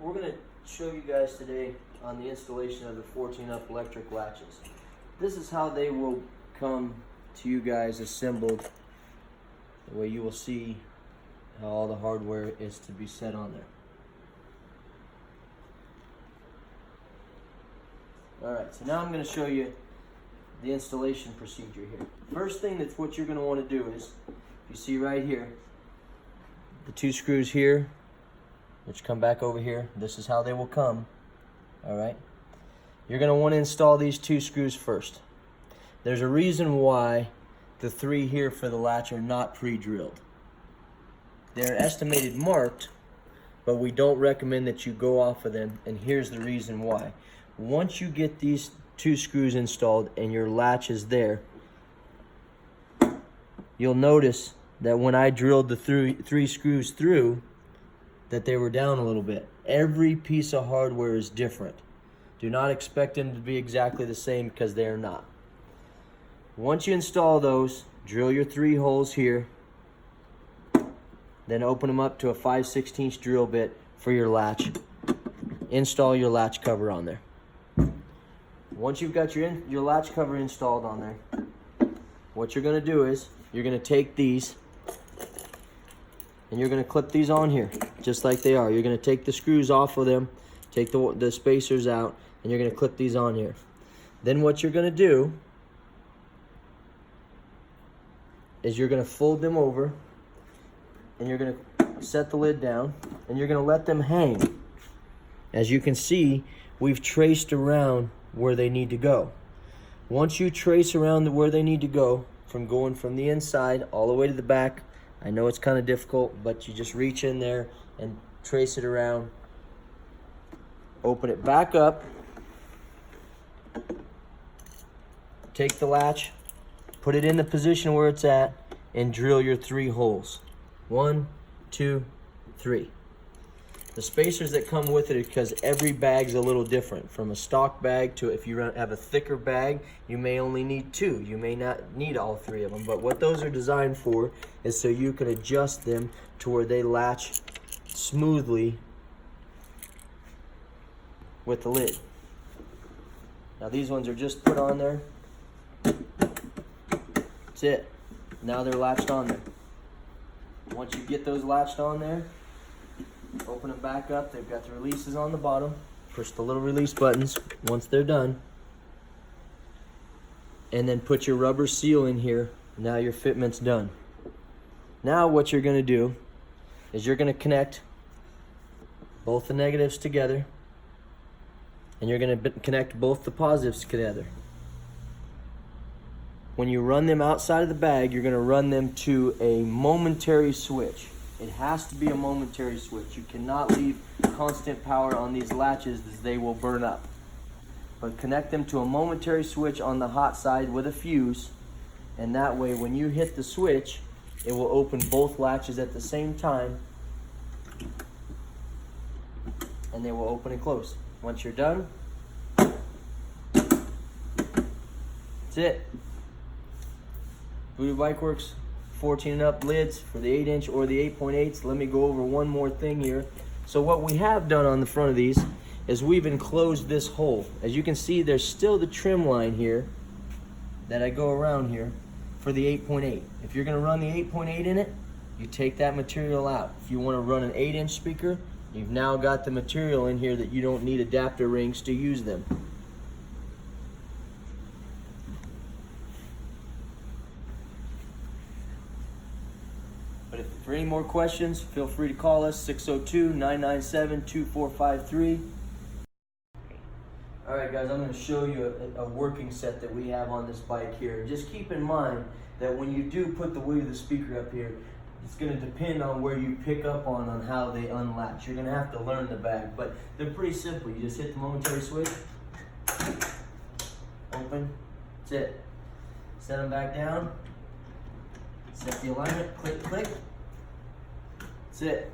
we're going to show you guys today on the installation of the 14-up electric latches. This is how they will come to you guys assembled, the way you will see how all the hardware is to be set on there. Alright, so now I'm going to show you the installation procedure here. First thing that's what you're going to want to do is, you see right here, the two screws here, which come back over here. This is how they will come. Alright, you're going to want to install these two screws first. There's a reason why the three here for the latch are not pre-drilled. They're estimated marked, but we don't recommend that you go off of them, and here's the reason why. Once you get these two screws installed and your latch is there, you'll notice that when I drilled the three screws through, that they were down a little bit. Every piece of hardware is different. Do not expect them to be exactly the same, because they are not. Once you install those, drill your 3 holes here, then open them up to a 5/16 drill bit for your latch. Install your latch cover on there. Once you've got your latch cover installed on there, what you're going to do is you're going to take these and you're going to clip these on here just like they are. You're going to take the screws off of them, take the spacers out, and you're going to clip these on here. Then what you're going to do is you're going to fold them over and you're going to set the lid down and you're going to let them hang. As you can see, we've traced around where they need to go. Once you trace around where they need to go, from going from the inside all the way to the back, I know it's kind of difficult, but you just reach in there and trace it around. Open it back up. Take the latch, put it in the position where it's at, and drill your 3 holes. 1, 2, 3. The spacers that come with it are because every bag's a little different. From a stock bag to, if you have a thicker bag, you may only need 2. You may not need all 3 of them. But what those are designed for is so you can adjust them to where they latch smoothly with the lid. Now these ones are just put on there. That's it. Now they're latched on there. Once you get those latched on there, open them back up. They've got the releases on the bottom. Push the little release buttons once they're done. And then put your rubber seal in here. Now your fitment's done. Now what you're going to do is you're going to connect both the negatives together. And you're going to connect both the positives together. When you run them outside of the bag, you're going to run them to a momentary switch. It has to be a momentary switch. You cannot leave constant power on these latches, as they will burn up. But connect them to a momentary switch on the hot side with a fuse, and that way when you hit the switch, it will open both latches at the same time, and they will open and close. Once you're done, that's it. Voodoo Bike Works 14 and up lids for the 8-inch or the 8.8s. Let me go over one more thing here. So what we have done on the front of these is we've enclosed this hole. As you can see, there's still the trim line here that I go around here for the 8.8. If you're going to run the 8.8 in it, you take that material out. If you want to run an 8-inch speaker, you've now got the material in here that you don't need adapter rings to use them. But for any more questions, feel free to call us, 602-997-2453. Alright guys, I'm going to show you a working set that we have on this bike here. And just keep in mind that when you do put the weight of the speaker up here, it's going to depend on where you pick up on how they unlatch. You're going to have to learn the bag, but they're pretty simple. You just hit the momentary switch, open, that's it. Set them back down. Set the alignment, click, click. That's it.